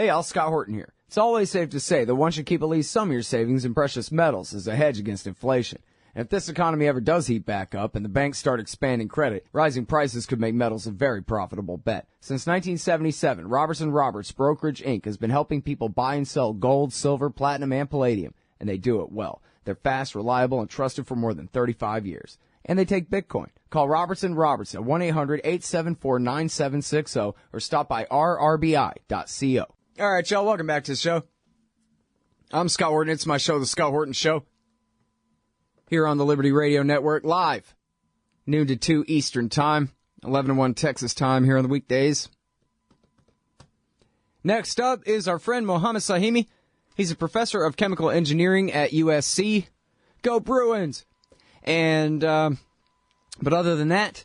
Hey, all, Scott Horton here. It's always safe to say that one should keep at least some of your savings in precious metals as a hedge against inflation. And if this economy ever does heat back up and the banks start expanding credit, rising prices could make metals a very profitable bet. Since 1977, Robertson Roberts Brokerage Inc. has been helping people buy and sell gold, silver, platinum, and palladium, and they do it well. They're fast, reliable, and trusted for more than 35 years. And they take Bitcoin. Call Robertson Roberts at 1-800-874-9760 or stop by rrbi.co. All right, y'all, welcome back to the show. I'm Scott Horton. It's my show, The Scott Horton Show, here on the Liberty Radio Network, live, noon to 2 Eastern Time, 11 to 1 Texas time here on the weekdays. Next up is our friend Mohammed Sahimi. He's a professor of chemical engineering at USC. Go Bruins! And, but other than that,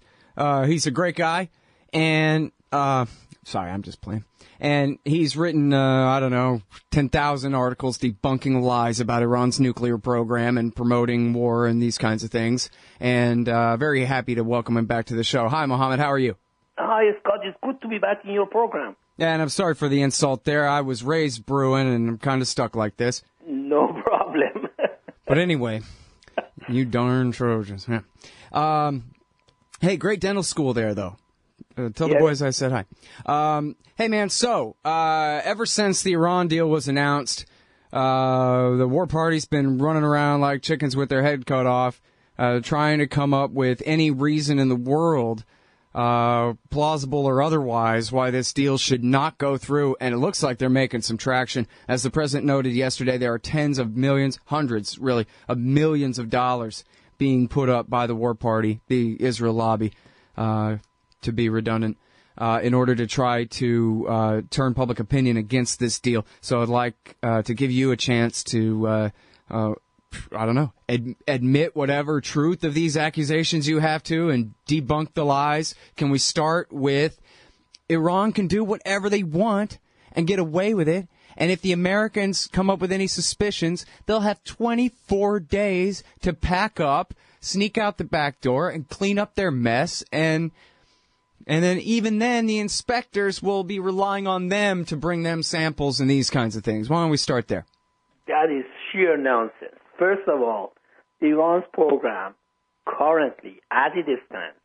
he's a great guy. And, sorry, I'm just playing. And he's written, 10,000 articles debunking lies about Iran's nuclear program and promoting war and these kinds of things. And very happy to welcome him back to the show. Hi, Mohammed. How are you? Hi, Scott. It's good to be back in your program. Yeah, and I'm sorry for the insult there. I was raised Bruin, and I'm kind of stuck like this. No problem. But anyway, you darn Trojans. Yeah. Hey, great dental school there, though. Tell the boys I said hi. Hey, man, so ever since the Iran deal was announced, the war party's been running around like chickens with their head cut off, trying to come up with any reason in the world, plausible or otherwise, why this deal should not go through, and it looks like they're making some traction. As the president noted yesterday, there are tens of millions, hundreds, really, of millions of dollars being put up by the war party, the Israel lobby, to be redundant, in order to try to turn public opinion against this deal. So I'd like to give you a chance to, admit whatever truth of these accusations you have to and debunk the lies. Can we start with Iran can do whatever they want and get away with it? And if the Americans come up with any suspicions, they'll have 24 days to pack up, sneak out the back door, and clean up their mess. And then even then, the inspectors will be relying on them to bring them samples and these kinds of things. Why don't we start there? That is sheer nonsense. First of all, Iran's program currently, as it stands,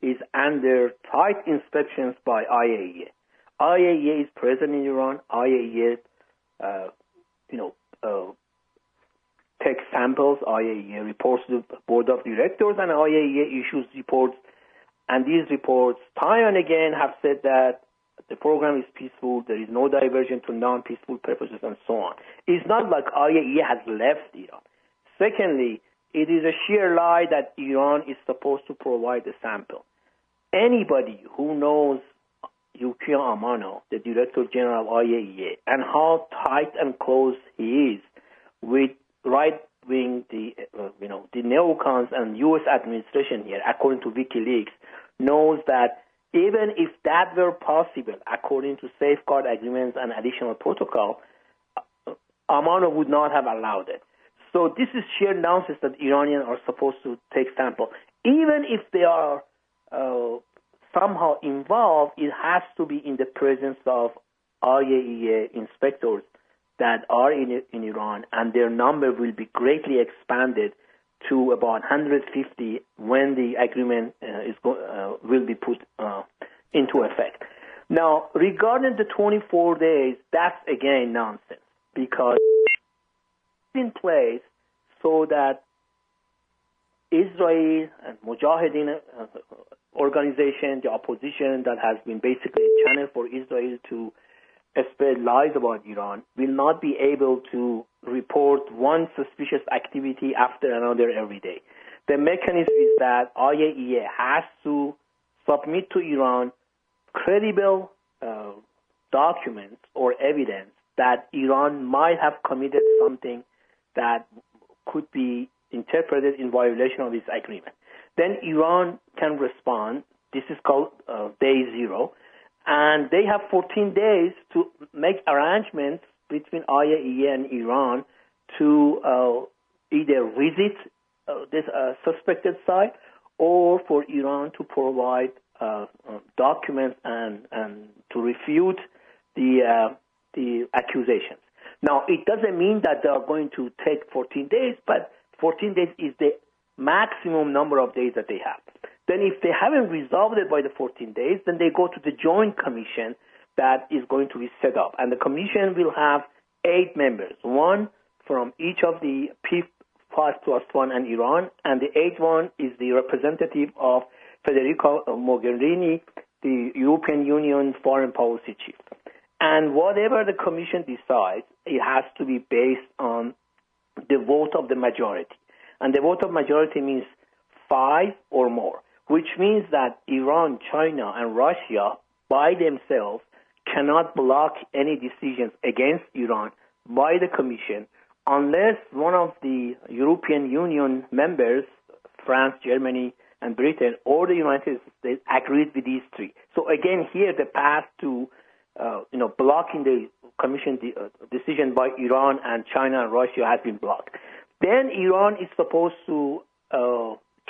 is under tight inspections by IAEA. IAEA is present in Iran. IAEA, takes samples. IAEA reports to the board of directors, and IAEA issues reports. And these reports, time and again, have said that the program is peaceful, there is no diversion to non-peaceful purposes, and so on. It's not like IAEA has left Iran. Secondly, it is a sheer lie that Iran is supposed to provide a sample. Anybody who knows Yukiya Amano, the Director General of IAEA, and how tight and close he is with right-wing, the neocons and U.S. administration here, according to WikiLeaks, knows that even if that were possible, according to safeguard agreements and additional protocol, Amano would not have allowed it. So this is sheer nonsense that Iranians are supposed to take sample. Even if they are somehow involved, it has to be in the presence of IAEA inspectors that are in Iran, and their number will be greatly expanded to about 150 when the agreement will be put into effect. Now, regarding the 24 days, that's again nonsense, because it's in place so that Israel and Mujahideen organization, the opposition that has been basically a channel for Israel to spread lies about Iran, will not be able to report one suspicious activity after another every day. The mechanism is that IAEA has to submit to Iran credible documents or evidence that Iran might have committed something that could be interpreted in violation of this agreement. Then Iran can respond. This is called day zero. And they have 14 days to make arrangements between IAEA and Iran to either visit this suspected site or for Iran to provide documents and to refute the the accusations. Now, it doesn't mean that they are going to take 14 days, but 14 days is the maximum number of days that they have. Then if they haven't resolved it by the 14 days, then they go to the joint commission that is going to be set up. And the commission will have 8 members, 1 from each of the P5+1 and Iran, and the 8th one is the representative of Federica Mogherini, the European Union foreign policy chief. And whatever the commission decides, it has to be based on the vote of the majority. And the vote of majority means 5 or more, which means that Iran, China, and Russia by themselves cannot block any decisions against Iran by the commission unless one of the European Union members, France, Germany, and Britain, or the United States, agreed with these 3. So again, here the path to blocking the commission decision by Iran and China and Russia has been blocked. Then Iran is supposed to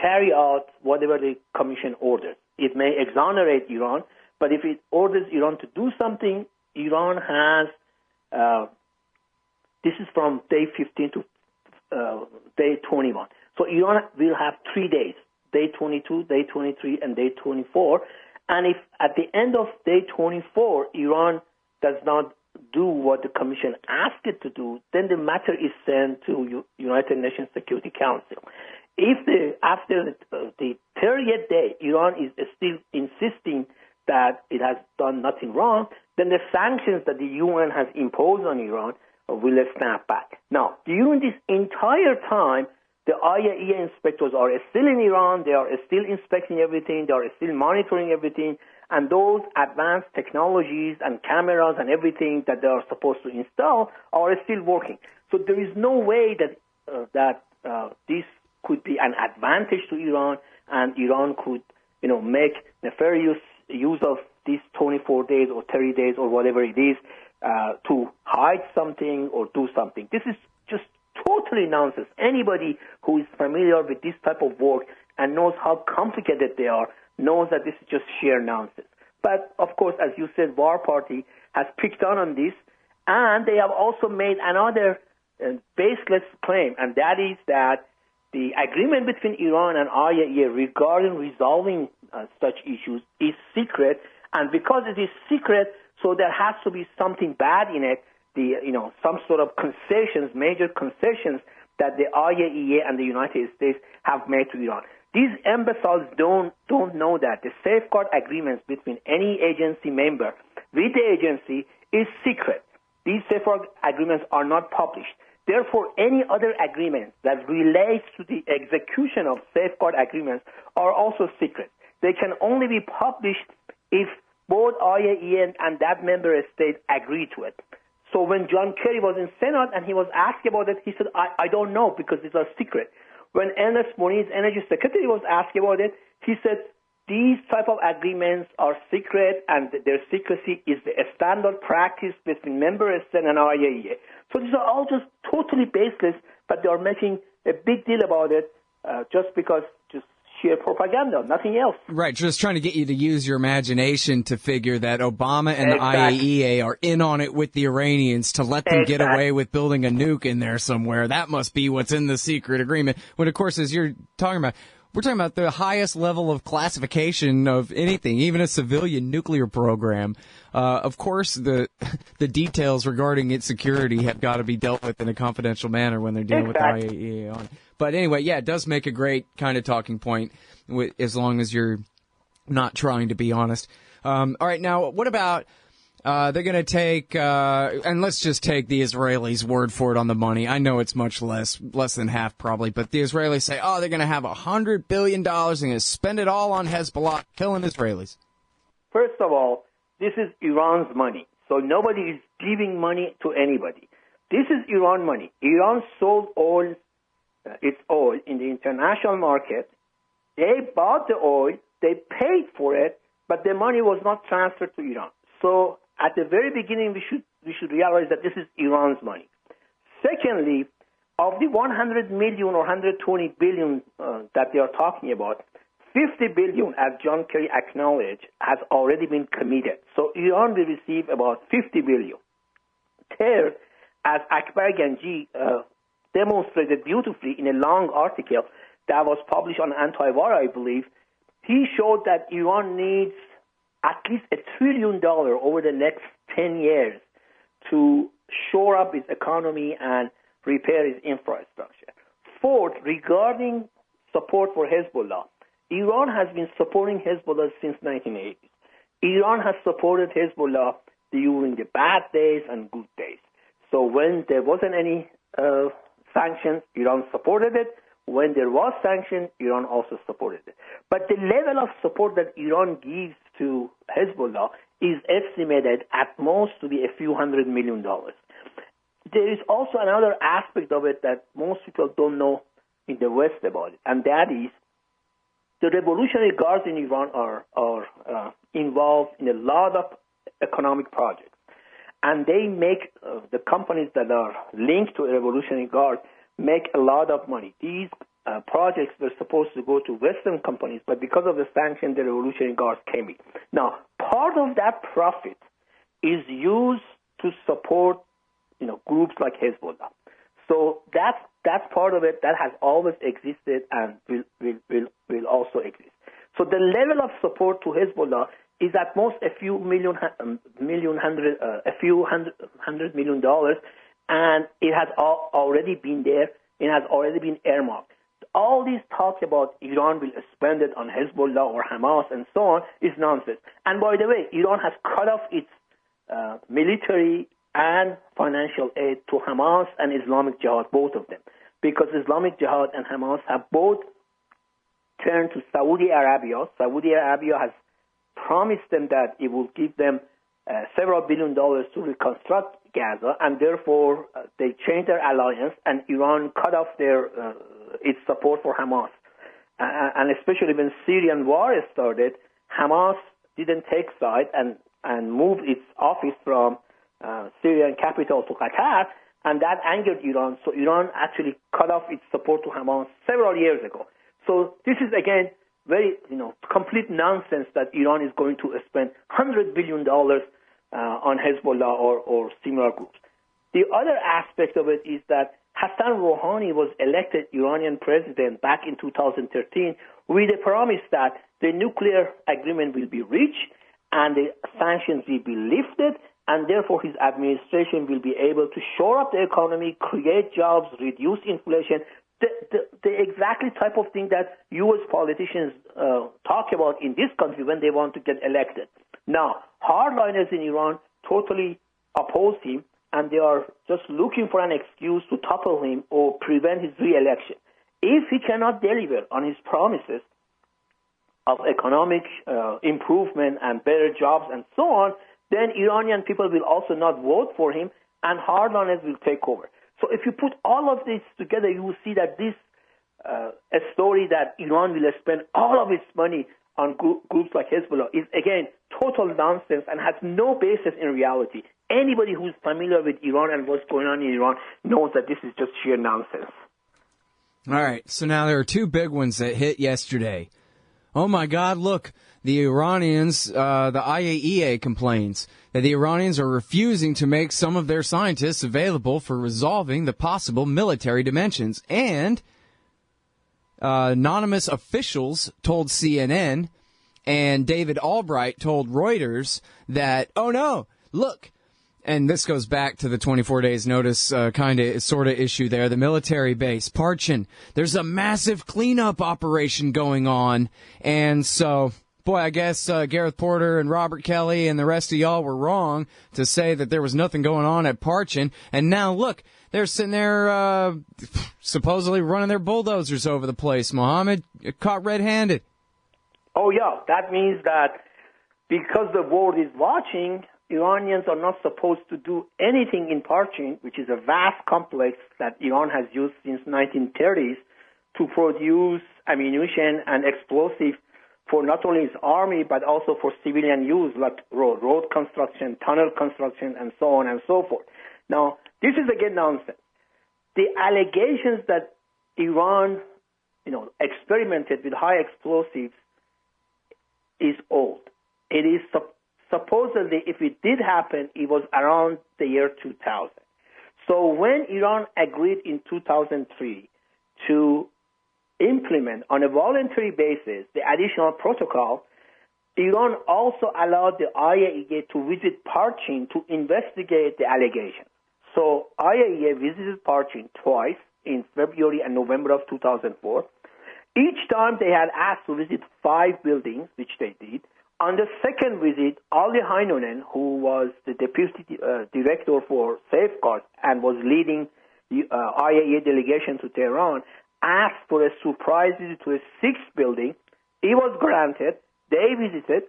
carry out whatever the commission orders. It may exonerate Iran, but if it orders Iran to do something, Iran has, this is from day 15 to day 21. So Iran will have 3 days, day 22, day 23, and day 24. And if at the end of day 24, Iran does not do what the commission asked it to do, then the matter is sent to United Nations Security Council. If after the 30th day, Iran is still insisting that it has done nothing wrong, then the sanctions that the UN has imposed on Iran will snap back. Now, during this entire time, the IAEA inspectors are still in Iran. They are still inspecting everything. They are still monitoring everything. And those advanced technologies and cameras and everything that they are supposed to install are still working. So there is no way that this could be an advantage to Iran, and Iran could, make nefarious use of these 24 days or 30 days or whatever it is to hide something or do something. This is just totally nonsense. Anybody who is familiar with this type of work and knows how complicated they are knows that this is just sheer nonsense. But, of course, as you said, War Party has picked on this, and they have also made another baseless claim, and that is that the agreement between Iran and IAEA regarding resolving such issues is secret, and because it is secret, so there has to be something bad in it, some sort of concessions, major concessions that the IAEA and the United States have made to Iran. These imbeciles don't know that the safeguard agreements between any agency member with the agency is secret. These safeguard agreements are not published. Therefore, any other agreements that relates to the execution of safeguard agreements are also secret. They can only be published if both IAEA and that member state agree to it. So when John Kerry was in Senate and he was asked about it, he said, I don't know because these are secret. When Ernest Moniz, Energy Secretary, was asked about it, he said, these type of agreements are secret and their secrecy is the standard practice between member states and IAEA. So these are all just totally baseless, but they are making a big deal about it just because just sheer propaganda, nothing else. Right, just trying to get you to use your imagination to figure that Obama and the IAEA are in on it with the Iranians to let them get away with building a nuke in there somewhere. That must be what's in the secret agreement. When, of course, as you're talking about, we're talking about the highest level of classification of anything, even a civilian nuclear program. Of course, the details regarding its security have got to be dealt with in a confidential manner when they're dealing with the IAEA on it. But anyway, yeah, it does make a great kind of talking point as long as you're not trying to be honest. All right, now, what about they're going to take, and let's just take the Israelis' word for it on the money. I know it's much less than half probably, but the Israelis say, they're going to have $100 billion and going to spend it all on Hezbollah, killing Israelis. First of all, this is Iran's money, so nobody is giving money to anybody. This is Iran money. Iran sold its oil in the international market. They bought the oil, they paid for it, but the money was not transferred to Iran. So at the very beginning, we should realize that this is Iran's money. Secondly, of the 100 million or 120 billion that they are talking about, 50 billion, as John Kerry acknowledged, has already been committed. So Iran will receive about 50 billion. Third, as Akbar Ganji demonstrated beautifully in a long article that was published on Anti-War, I believe, he showed that Iran needs at least $1 trillion over the next 10 years to shore up its economy and repair its infrastructure. Fourth, regarding support for Hezbollah, Iran has been supporting Hezbollah since 1980s. Iran has supported Hezbollah during the bad days and good days. So when there wasn't any sanctions, Iran supported it. When there was sanctions, Iran also supported it. But the level of support that Iran gives to Hezbollah is estimated at most to be a few $100 million. There is also another aspect of it that most people don't know in the West about it, and that is the Revolutionary Guards in Iran are involved in a lot of economic projects. And they make, the companies that are linked to a Revolutionary Guard make a lot of money. These projects were supposed to go to Western companies, but because of the sanctions, the Revolutionary Guards came in. Now, part of that profit is used to support, groups like Hezbollah. So that's part of it that has always existed and will also exist. So the level of support to Hezbollah is at most a few $100 million, and it has already been there. It has already been earmarked. All these talks about Iran will spend it on Hezbollah or Hamas and so on is nonsense. And by the way, Iran has cut off its military and financial aid to Hamas and Islamic Jihad, both of them, because Islamic Jihad and Hamas have both turned to Saudi Arabia. Saudi Arabia has promised them that it will give them several $1 billion to reconstruct Gaza, and therefore they changed their alliance, and Iran cut off its support for Hamas. And especially when Syrian war started, Hamas didn't take side and moved its office from Syrian capital to Qatar, and that angered Iran. So Iran actually cut off its support to Hamas several years ago. So this is, again, very, complete nonsense that Iran is going to spend $100 billion on Hezbollah or similar groups. The other aspect of it is that Hassan Rouhani was elected Iranian president back in 2013 with a promise that the nuclear agreement will be reached and the sanctions will be lifted, and therefore his administration will be able to shore up the economy, create jobs, reduce inflation, the exactly type of thing that U.S. politicians talk about in this country when they want to get elected. Now, hardliners in Iran totally oppose him, and they are just looking for an excuse to topple him or prevent his re-election. If he cannot deliver on his promises of economic improvement and better jobs and so on, then Iranian people will also not vote for him, and hardliners will take over. So if you put all of this together, you will see that this a story that Iran will spend all of its money on groups like Hezbollah is, again, total nonsense and has no basis in reality. Anybody who's familiar with Iran and what's going on in Iran knows that this is just sheer nonsense. All right, so now there are two big ones that hit yesterday. Oh, my God, look, the Iranians, the IAEA complains that the Iranians are refusing to make some of their scientists available for resolving the possible military dimensions. And anonymous officials told CNN, and David Albright told Reuters that, oh, no, look, and this goes back to the 24 days notice sort of issue there, the military base, Parchin. There's a massive cleanup operation going on, and so, boy, I guess Gareth Porter and Robert Kelly and the rest of y'all were wrong to say that there was nothing going on at Parchin, and now, look, they're sitting there supposedly running their bulldozers over the place. Mohammed, caught red-handed. Oh, yeah, that means that because the world is watching, Iranians are not supposed to do anything in Parchin, which is a vast complex that Iran has used since 1930s to produce ammunition and explosives for not only its army, but also for civilian use, like road construction, tunnel construction, and so on and so forth. Now, this is, again, nonsense. The allegations that Iran, experimented with high explosives is old. It is supposedly, if it did happen, it was around the year 2000. So when Iran agreed in 2003 to implement on a voluntary basis the additional protocol, Iran also allowed the IAEA to visit Parchin to investigate the allegations. So IAEA visited Parchin twice in February and November of 2004. Each time they had asked to visit 5 buildings, which they did. On the second visit, Ali Heinonen, who was the deputy director for safeguards and was leading the IAEA delegation to Tehran, asked for a surprise visit to a 6th building. It was granted. They visited,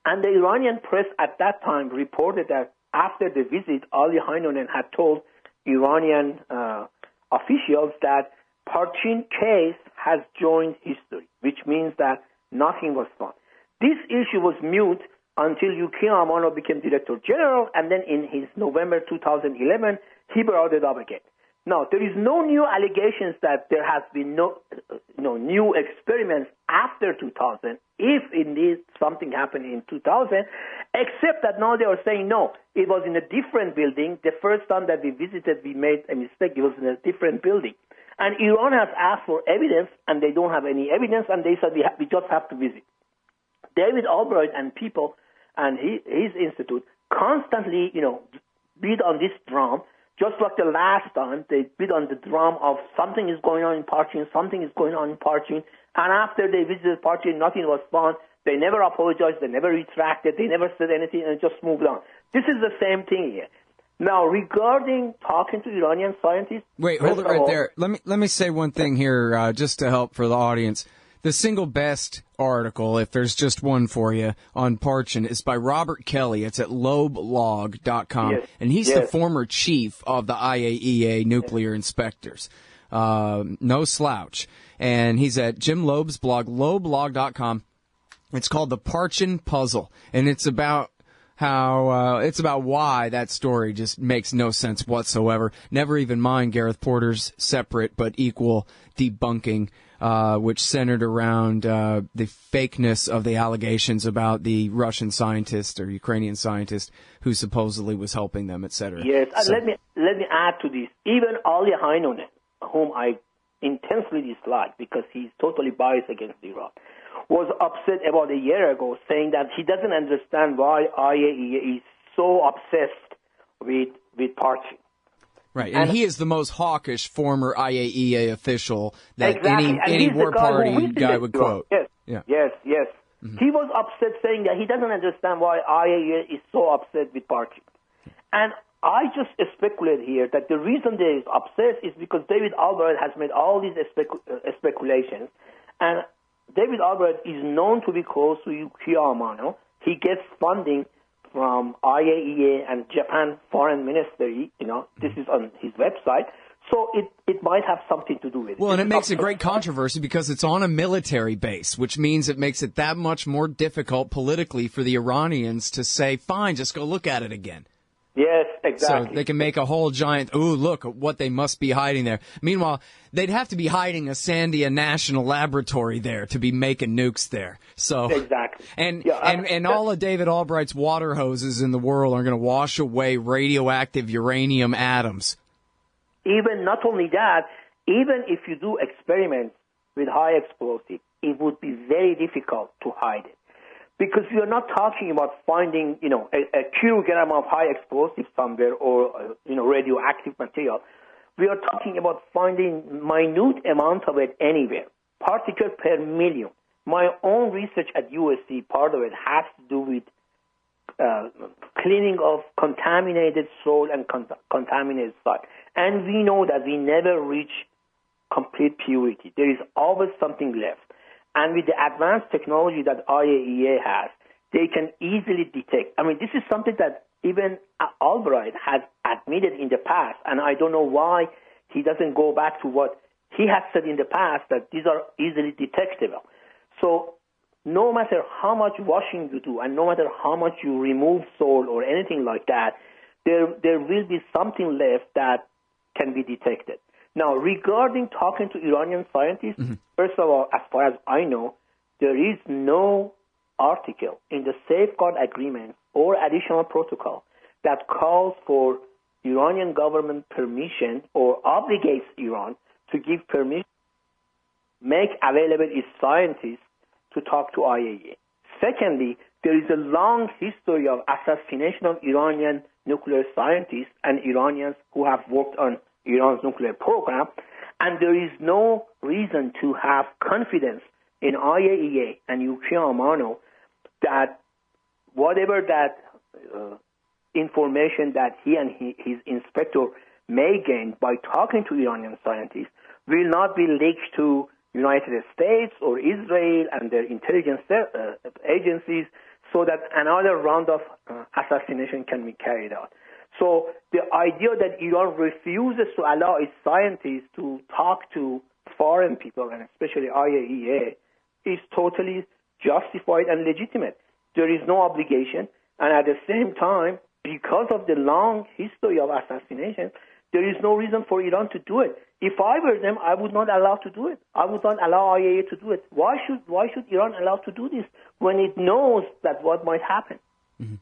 and the Iranian press at that time reported that after the visit, Ali Heinonen had told Iranian officials that Parchin case has joined history, which means that nothing was found. This issue was mute until Yukiya Amano became Director General, and then in his November 2011, he brought it up again. Now, there is no new allegations that there has been no new experiments after 2000, if indeed something happened in 2000, except that now they are saying, no, it was in a different building. The first time that we visited, we made a mistake. It was in a different building. And Iran has asked for evidence, and they don't have any evidence, and they said we just have to visit. David Albright and people and his institute constantly, beat on this drum, just like the last time they beat on the drum of something is going on in Parchin, something is going on in Parchin, and after they visited Parchin, nothing was found. They never apologized, they never retracted, they never said anything, and just moved on. This is the same thing here. Now, regarding talking to Iranian scientists... Wait, hold it right there. Let me say one thing here, just to help for the audience. The single best article, if there's just one for you, on Parchin is by Robert Kelly. It's at loblog.com. Yes. And he's the former chief of the IAEA nuclear inspectors. No slouch. And he's at Jim Loeb's blog, loblog.com. It's called The Parchin Puzzle. And it's about why that story just makes no sense whatsoever. Never even mind Gareth Porter's separate but equal debunking, which centered around the fakeness of the allegations about the Russian scientist or Ukrainian scientist who supposedly was helping them, etc. Yes, let me add to this. Even Ali Heinonen, whom I intensely dislike because he's totally biased against Iran, was upset about a year ago, saying that he doesn't understand why IAEA is so obsessed with Parchin. Right, and he is the most hawkish former IAEA official that exactly. any war party guy would quote. Yes, yeah. yes. Mm-hmm. He was upset, saying that he doesn't understand why IAEA is so upset with Parchin. And I just speculate here that the reason they is upset is because David Albright has made all these speculations, and David Albright is known to be close to Yukiya Amano. He gets funding from IAEA and Japan Foreign Ministry. This is on his website. So it might have something to do with it. Well, and it makes a great controversy because it's on a military base, which means it makes it that much more difficult politically for the Iranians to say, fine, just go look at it again. Yes, exactly. So they can make a whole giant, ooh, look at what they must be hiding there. Meanwhile, they'd have to be hiding a Sandia National Laboratory there to be making nukes there. So exactly. And all of David Albright's water hoses in the world are going to wash away radioactive uranium atoms. Even not only that, even if you do experiments with high explosive, it would be very difficult to hide it. Because we are not talking about finding, a kilogram of high explosive somewhere or, radioactive material. We are talking about finding minute amount of it anywhere, particles per million. My own research at USC, part of it has to do with cleaning of contaminated soil and contaminated site. And we know that we never reach complete purity. There is always something left. And with the advanced technology that IAEA has, they can easily detect. I mean, this is something that even Albright has admitted in the past, and I don't know why he doesn't go back to what he has said in the past, that these are easily detectable. So no matter how much washing you do and no matter how much you remove soil or anything like that, there will be something left that can be detected. Now, regarding talking to Iranian scientists, first of all, as far as I know, there is no article in the safeguard agreement or additional protocol that calls for Iranian government permission or obligates Iran to give permission, make available its scientists to talk to IAEA. Secondly, there is a long history of assassination of Iranian nuclear scientists and Iranians who have worked on Iran's nuclear program, and there is no reason to have confidence in IAEA and Yukiya Amano that whatever that information that he and his inspector may gain by talking to Iranian scientists will not be leaked to United States or Israel and their intelligence agencies so that another round of assassination can be carried out. So the idea that Iran refuses to allow its scientists to talk to foreign people, and especially IAEA, is totally justified and legitimate. There is no obligation, and at the same time, because of the long history of assassination, there is no reason for Iran to do it. If I were them, I would not allow to do it. I would not allow IAEA to do it. Why should Iran allow to do this when it knows that what might happen? Mm-hmm.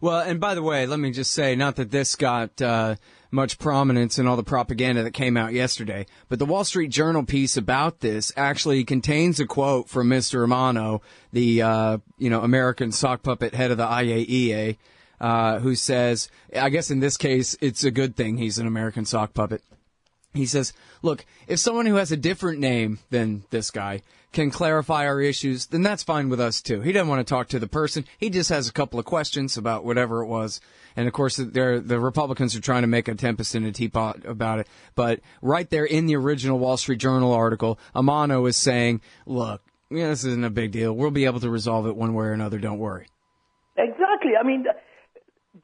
Well, and by the way, let me just say, not that this got much prominence in all the propaganda that came out yesterday, but the Wall Street Journal piece about this actually contains a quote from Mr. Amano, the American sock puppet head of the IAEA, who says, I guess in this case, it's a good thing he's an American sock puppet. He says, look, if someone who has a different name than this guy can clarify our issues, then that's fine with us, too. He doesn't want to talk to the person. He just has a couple of questions about whatever it was. And, of course, the Republicans are trying to make a tempest in a teapot about it. But right there in the original Wall Street Journal article, Amano is saying, look, this isn't a big deal. We'll be able to resolve it one way or another. Don't worry. Exactly. I mean,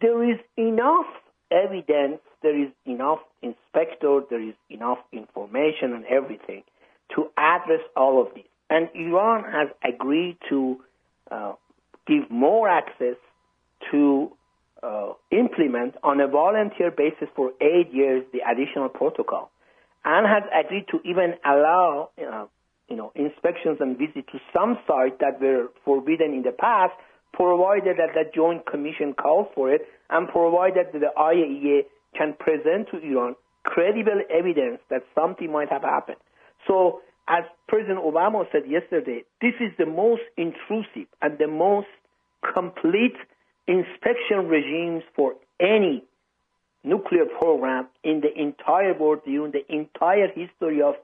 there is enough evidence, there is enough inspector, there is enough information and everything to address all of this. And Iran has agreed to give more access to implement on a volunteer basis for 8 years the additional protocol, and has agreed to even allow inspections and visits to some sites that were forbidden in the past, provided that the Joint Commission calls for it, and provided that the IAEA can present to Iran credible evidence that something might have happened. So, as President Obama said yesterday, this is the most intrusive and the most complete inspection regimes for any nuclear program in the entire world during the entire history of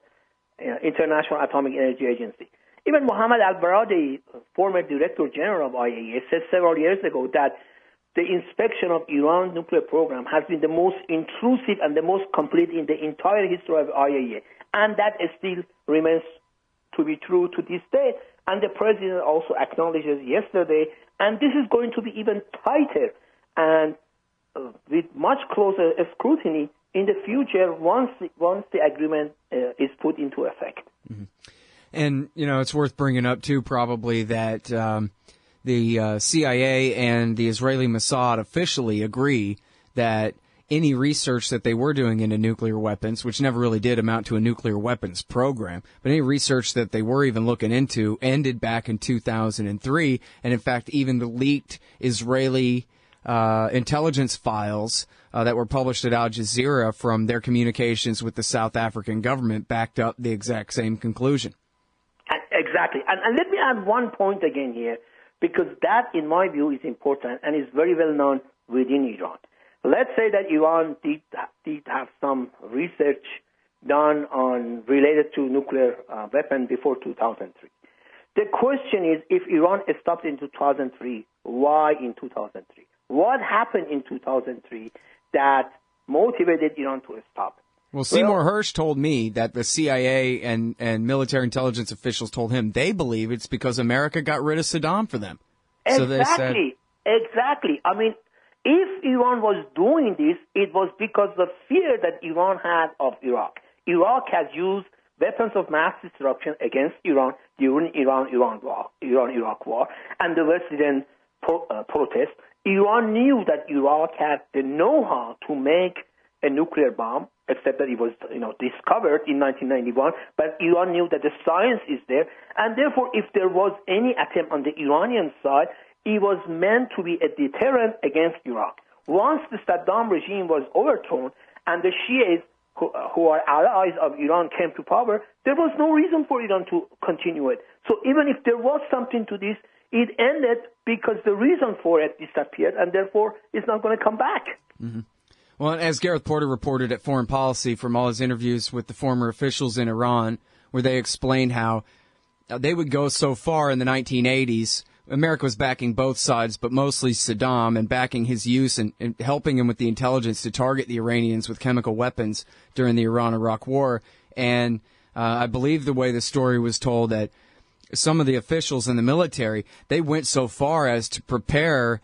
International Atomic Energy Agency. Even Mohammad al-Baradei, former Director General of IAEA, said several years ago that the inspection of Iran's nuclear program has been the most intrusive and the most complete in the entire history of IAEA. And that still remains to be true to this day. And the President also acknowledges yesterday, and this is going to be even tighter and with much closer scrutiny in the future once the agreement is put into effect. Mm-hmm. And, it's worth bringing up, too, probably that the CIA and the Israeli Mossad officially agree that any research that they were doing into nuclear weapons, which never really did amount to a nuclear weapons program, but any research that they were even looking into ended back in 2003. And, in fact, even the leaked Israeli intelligence files that were published at Al Jazeera from their communications with the South African government backed up the exact same conclusion. Exactly. And let me add one point again here, because that, in my view, is important and is very well known within Iran. Let's say that Iran did have some research done related to nuclear weapon before 2003. The question is, if Iran stopped in 2003, why in 2003? What happened in 2003 that motivated Iran to stop? Well, Seymour Hersh told me that the CIA and military intelligence officials told him they believe it's because America got rid of Saddam for them. Exactly. So they said, exactly. I mean, if Iran was doing this, it was because of the fear that Iran had of Iraq. Iraq has used weapons of mass destruction against Iran during Iran-Iraq war, and the West didn't protest. Iran knew that Iraq had the know-how to make a nuclear bomb, except that it was, discovered in 1991. But Iran knew that the science is there, and therefore, if there was any attempt on the Iranian side, it was meant to be a deterrent against Iraq. Once the Saddam regime was overthrown and the Shias, who are allies of Iran, came to power, there was no reason for Iran to continue it. So even if there was something to this, it ended because the reason for it disappeared, and therefore it's not going to come back. Mm-hmm. Well, as Gareth Porter reported at Foreign Policy from all his interviews with the former officials in Iran, where they explained how they would go so far in the 1980s, America was backing both sides, but mostly Saddam, and backing his use and helping him with the intelligence to target the Iranians with chemical weapons during the Iran-Iraq War. And I believe the way the story was told that some of the officials in the military, they went so far as to prepare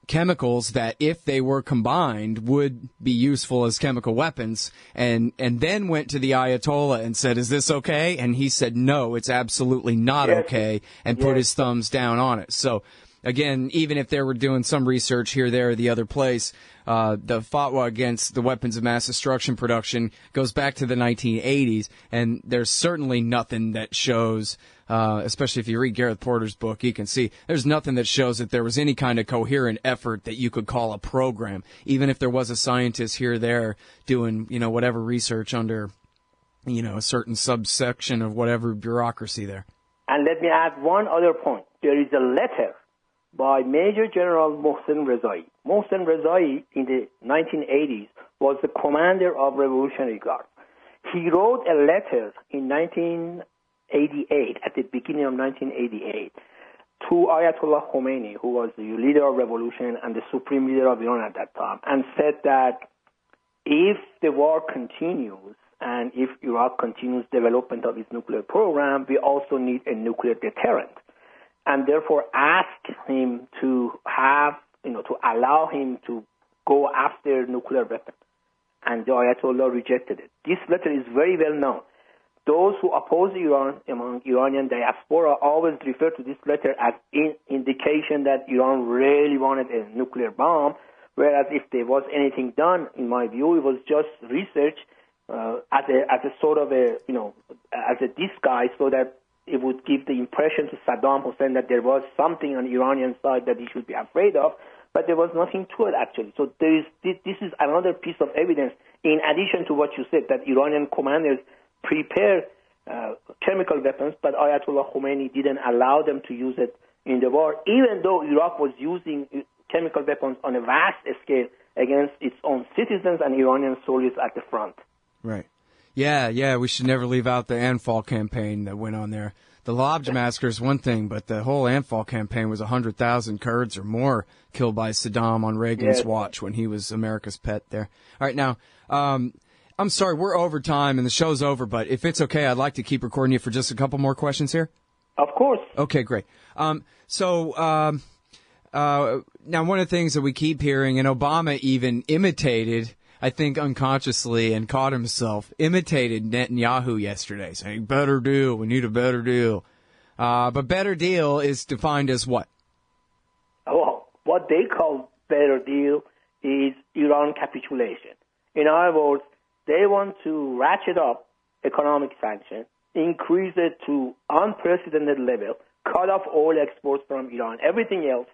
chemicals that, if they were combined, would be useful as chemical weapons, and then went to the Ayatollah and said, is this okay? And he said, no, it's absolutely not okay, and put his thumbs down on it. So, again, even if they were doing some research here, there, or the other place, the fatwa against the weapons of mass destruction production goes back to the 1980s, and there's certainly nothing that shows, especially if you read Gareth Porter's book, you can see there's nothing that shows that there was any kind of coherent effort that you could call a program, even if there was a scientist here or there doing, whatever research under, a certain subsection of whatever bureaucracy there. And let me add one other point. There is a letter by Major General Mohsen Rezai. Mohsen Rezai, in the 1980s, was the commander of Revolutionary Guard. He wrote a letter in 1988, at the beginning of 1988, to Ayatollah Khomeini, who was the leader of revolution and the supreme leader of Iran at that time, and said that if the war continues and if Iraq continues development of its nuclear program, we also need a nuclear deterrent. And therefore asked him to have, to allow him to go after nuclear weapons. And the Ayatollah rejected it. This letter is very well known. Those who oppose Iran among Iranian diaspora always refer to this letter as an indication that Iran really wanted a nuclear bomb, whereas if there was anything done, in my view, it was just research as a sort of as a disguise, so that it would give the impression to Saddam Hussein that there was something on the Iranian side that he should be afraid of, but there was nothing to it, actually. So this is another piece of evidence, in addition to what you said, that Iranian commanders prepare chemical weapons, but Ayatollah Khomeini didn't allow them to use it in the war, even though Iraq was using chemical weapons on a vast scale against its own citizens and Iranian soldiers at the front. Right. Yeah, we should never leave out the Anfal campaign that went on there. The Lobj massacre is one thing, but the whole Anfal campaign was 100,000 Kurds or more killed by Saddam on Reagan's watch when he was America's pet there. All right, now, I'm sorry, we're over time and the show's over, but if it's okay, I'd like to keep recording you for just a couple more questions here. Of course. Okay, great. Now one of the things that we keep hearing, and Obama even imitated, I think unconsciously, and caught himself, imitated Netanyahu yesterday, saying, better deal, we need a better deal. But better deal is defined as what? Well, what they call better deal is Iran capitulation. In other words, they want to ratchet up economic sanctions, increase it to unprecedented level, cut off oil exports from Iran, everything else,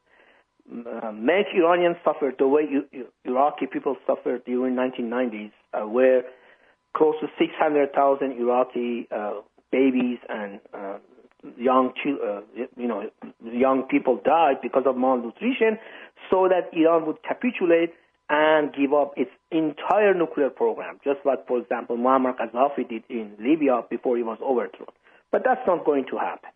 make Iranians suffer the way Iraqi people suffered during 1990s, where close to 600,000 Iraqi babies and young people died because of malnutrition, so that Iran would capitulate and give up its entire nuclear program, just like, for example, Muammar Gaddafi did in Libya before he was overthrown. But that's not going to happen.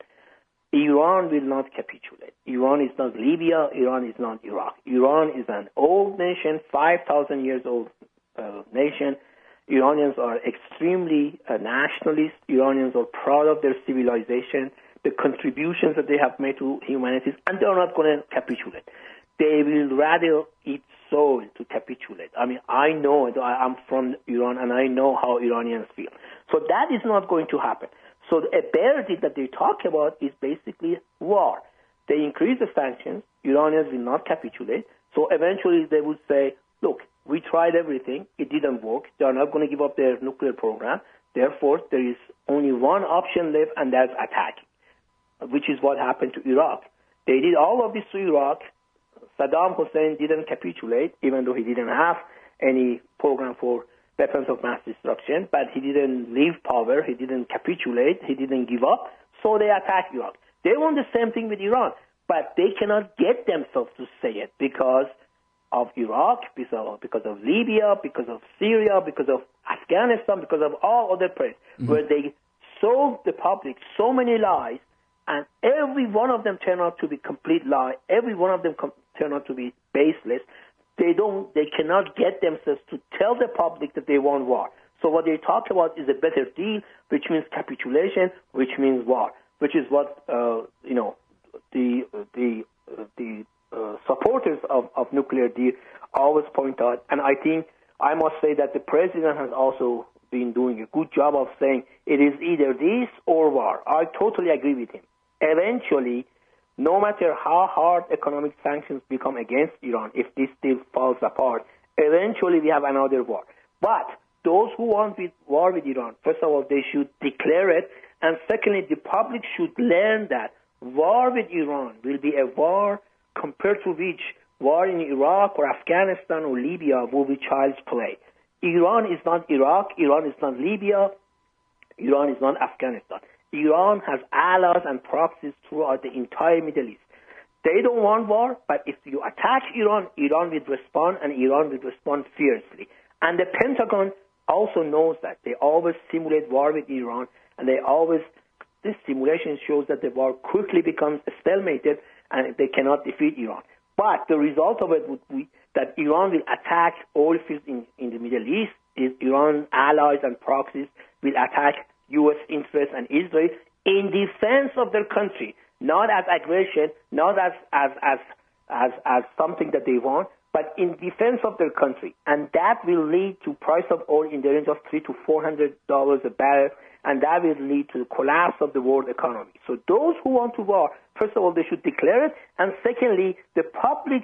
Iran will not capitulate. Iran is not Libya. Iran is not Iraq. Iran is an old nation, 5,000 years old nation. Iranians are extremely nationalist. Iranians are proud of their civilization, the contributions that they have made to humanity, and they're not going to capitulate. They will rather eat soul to capitulate. I mean, I know it. I'm from Iran, and I know how Iranians feel. So that is not going to happen. So a better deal that they talk about is basically war. They increase the sanctions. Iranians will not capitulate. So eventually they would say, look, we tried everything. It didn't work. They are not going to give up their nuclear program. Therefore, there is only one option left, and that's attack, which is what happened to Iraq. They did all of this to Iraq. Saddam Hussein didn't capitulate, even though he didn't have any program for weapons of mass destruction, but he didn't leave power. He didn't capitulate. He didn't give up. So they attacked Iraq. They want the same thing with Iran, but they cannot get themselves to say it because of Iraq, because of Libya, because of Syria, because of Afghanistan, because of all other places where they sold the public so many lies, and every one of them turned out to be complete lie. Every one of them turned out to be baseless. They cannot get themselves to tell the public that they want war. So what they talk about is a better deal, which means capitulation, which means war, which is what the supporters of nuclear deal always point out. And I think I must say that the president has also been doing a good job of saying it is either this or war. I totally agree with him. Eventually, no matter how hard economic sanctions become against Iran, if this deal falls apart, eventually we have another war. But those who want war with Iran, first of all, they should declare it. And secondly, the public should learn that war with Iran will be a war compared to which war in Iraq or Afghanistan or Libya will be child's play. Iran is not Iraq. Iran is not Libya. Iran is not Afghanistan. Iran has allies and proxies throughout the entire Middle East. They don't want war, but if you attack Iran, Iran will respond, and Iran will respond fiercely. And the Pentagon also knows that. They always simulate war with Iran, and this simulation shows that the war quickly becomes stalemated, and they cannot defeat Iran. But the result of it would be that Iran will attack oil fields in the Middle East. Iran allies and proxies will attack U.S. interests and Israel in defense of their country, not as aggression, not as something that they want, but in defense of their country. And that will lead to price of oil in the range of $300 to $400 a barrel, and that will lead to the collapse of the world economy. So those who want to war, first of all, they should declare it, and secondly, the public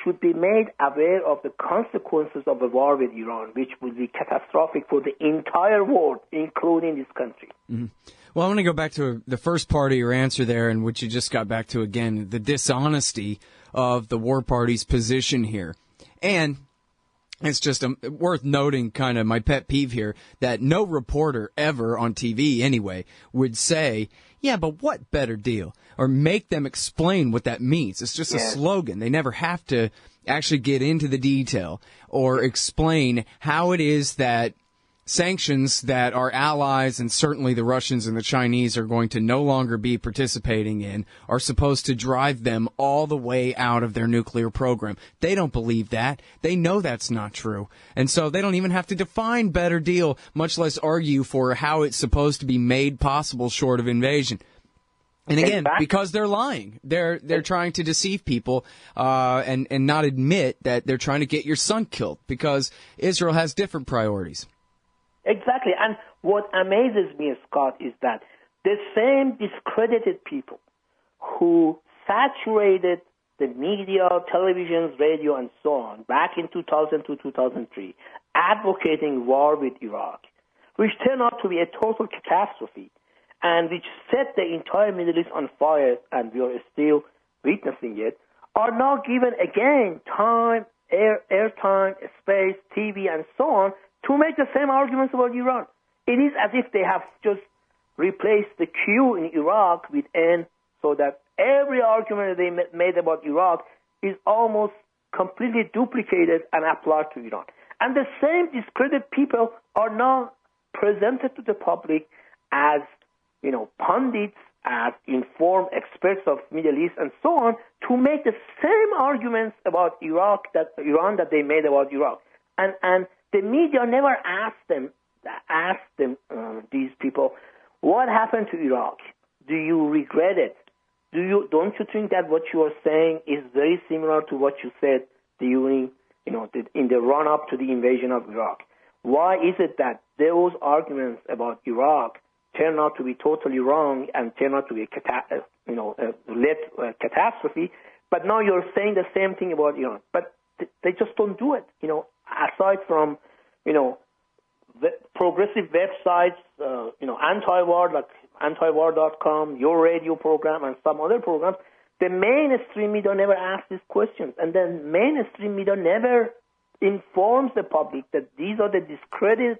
should be made aware of the consequences of a war with Iran, which will be catastrophic for the entire world, including this country. Mm-hmm. Well, I want to go back to the first part of your answer there, and which you just got back to again, the dishonesty of the war party's position here. And it's just worth noting, kind of my pet peeve here, that no reporter ever on TV anyway would say, yeah, but what better deal? Or make them explain what that means. It's just a slogan. They never have to actually get into the detail or explain how it is that sanctions that our allies and certainly the Russians and the Chinese are going to no longer be participating in are supposed to drive them all the way out of their nuclear program. They don't believe that. They know that's not true. And so they don't even have to define better deal, much less argue for how it's supposed to be made possible short of invasion. And again, because they're lying, they're trying to deceive people and not admit that they're trying to get your son killed because Israel has different priorities. Exactly. And what amazes me, Scott, is that the same discredited people who saturated the media, televisions, radio, and so on back in 2002, 2003, advocating war with Iraq, which turned out to be a total catastrophe, and which set the entire Middle East on fire, and we are still witnessing it, are now given again time, airtime, space, TV, and so on to make the same arguments about Iran. It is as if they have just replaced the Q in Iraq with N, so that every argument that they made about Iraq is almost completely duplicated and applied to Iran. And the same discredited people are now presented to the public as pundits, as informed experts of Middle East and so on, to make the same arguments about Iran that they made about Iraq. And the media never asked them, these people, what happened to Iraq? Do you regret it? Don't you think that what you are saying is very similar to what you said during, in the run-up to the invasion of Iraq? Why is it that those arguments about Iraq turn out to be totally wrong and turn out to be a catastrophe, but now you're saying the same thing about Iran? But they just don't do it. aside from, progressive websites, anti-war, like antiwar.com, Your Radio program, and some other programs, the mainstream media never asks these questions. And then mainstream media never informs the public that these are the discredited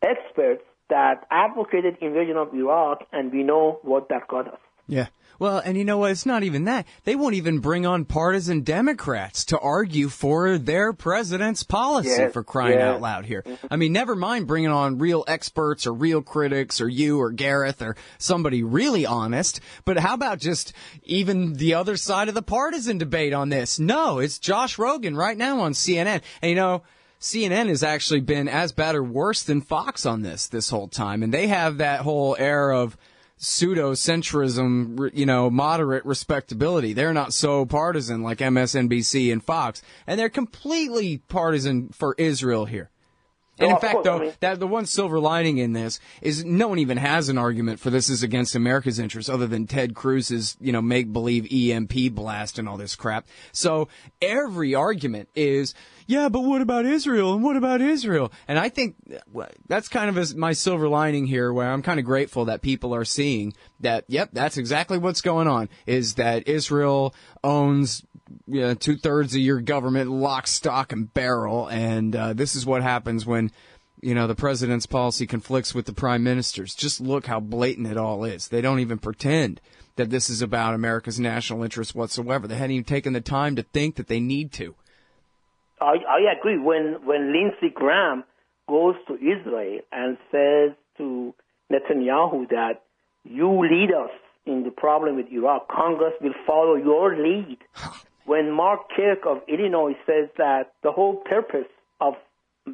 experts that advocated invasion of Iraq, and we know what that got us. Yeah. Well, and you know what? It's not even that. They won't even bring on partisan Democrats to argue for their president's policy, for crying out loud here. I mean, never mind bringing on real experts or real critics or you or Gareth or somebody really honest. But how about just even the other side of the partisan debate on this? No, it's Josh Rogan right now on CNN. And, CNN has actually been as bad or worse than Fox on this whole time. And they have that whole air of pseudo-centrism, moderate respectability. They're not so partisan like MSNBC and Fox. And they're completely partisan for Israel here. And in fact, though, that the one silver lining in this is no one even has an argument for this is against America's interests other than Ted Cruz's, make-believe EMP blast and all this crap. So every argument is, yeah, but what about Israel? And what about Israel? And I think that's kind of my silver lining here, where I'm kind of grateful that people are seeing that, yep, that's exactly what's going on, is that Israel owns 2/3 of your government, lock, stock, and barrel. And this is what happens when, the president's policy conflicts with the prime minister's. Just look how blatant it all is. They don't even pretend that this is about America's national interest whatsoever. They hadn't even taken the time to think that they need to. I agree. When Lindsey Graham goes to Israel and says to Netanyahu that you lead us in the problem with Iraq, Congress will follow your lead. When Mark Kirk of Illinois says that the whole purpose of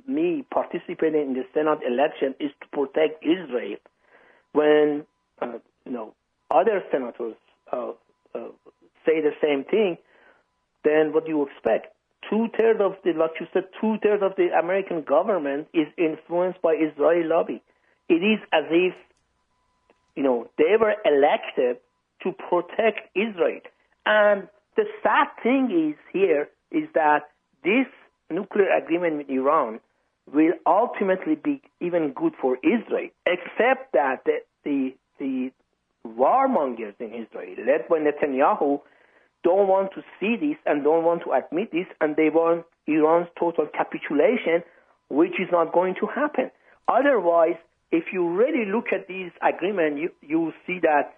me participating in the Senate election is to protect Israel, when other senators say the same thing, then what do you expect? Two-thirds of the American government is influenced by Israeli lobby. It is as if, they were elected to protect Israel. And the sad thing is that this nuclear agreement with Iran will ultimately be even good for Israel, except that the warmongers in Israel, led by Netanyahu, don't want to see this and don't want to admit this, and they want Iran's total capitulation, which is not going to happen. Otherwise, if you really look at these agreements, you will see that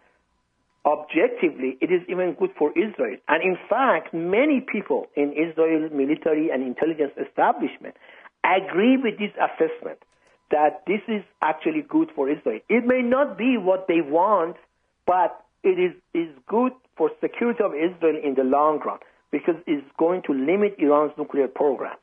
objectively it is even good for Israel. And in fact, many people in Israel military and intelligence establishment agree with this assessment that this is actually good for Israel. It may not be what they want, but it is good for security of Israel in the long run, because it's going to limit Iran's nuclear program.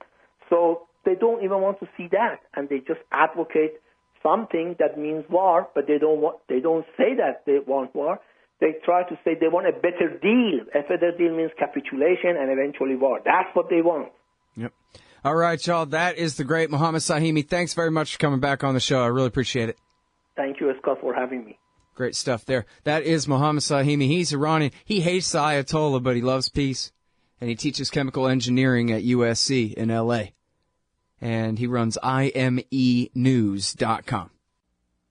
So they don't even want to see that, and they just advocate something that means war, but they don't say that they want war. They try to say they want a better deal. A better deal means capitulation and eventually war. That's what they want. Yep. All right, y'all. That is the great Mohammed Sahimi. Thanks very much for coming back on the show. I really appreciate it. Thank you, Scott, for having me. Great stuff there. That is Mohammed Sahimi. He's Iranian. He hates the Ayatollah, but he loves peace. And he teaches chemical engineering at USC in L.A. And he runs IMEnews.com.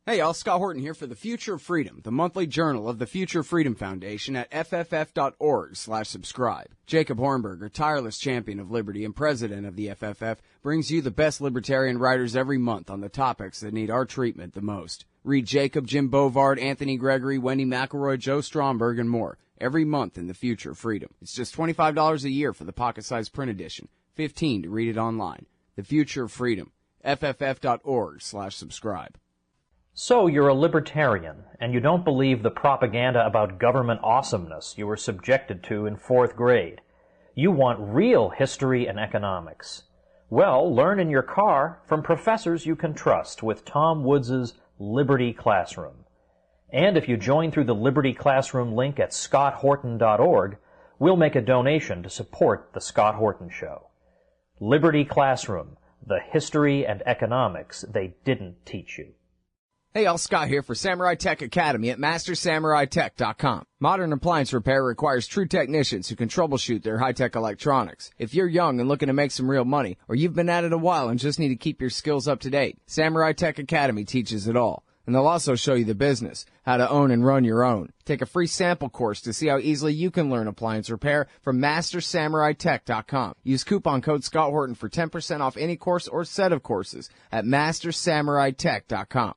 Hey, y'all. Scott Horton here for The Future of Freedom, the monthly journal of the Future Freedom Foundation at fff.org/subscribe. Jacob Hornberger, tireless champion of liberty and president of the FFF, brings you the best libertarian writers every month on the topics that need our treatment the most. Read Jacob, Jim Bovard, Anthony Gregory, Wendy McElroy, Joe Stromberg, and more every month in The Future of Freedom. It's just $25 a year for the pocket-sized print edition, $15 to read it online. The Future of Freedom, fff.org/subscribe. So you're a libertarian, and you don't believe the propaganda about government awesomeness you were subjected to in 4th grade. You want real history and economics. Well, learn in your car from professors you can trust with Tom Woods' Liberty Classroom. And if you join through the Liberty Classroom link at scotthorton.org, we'll make a donation to support The Scott Horton Show. Liberty Classroom, the history and economics they didn't teach you. Hey, all, Scott here for Samurai Tech Academy at MasterSamuraiTech.com. Modern appliance repair requires true technicians who can troubleshoot their high-tech electronics. If you're young and looking to make some real money, or you've been at it a while and just need to keep your skills up to date, Samurai Tech Academy teaches it all. And they'll also show you the business, how to own and run your own. Take a free sample course to see how easily you can learn appliance repair from MasterSamuraiTech.com. Use coupon code Scott Horton for 10% off any course or set of courses at MasterSamuraiTech.com.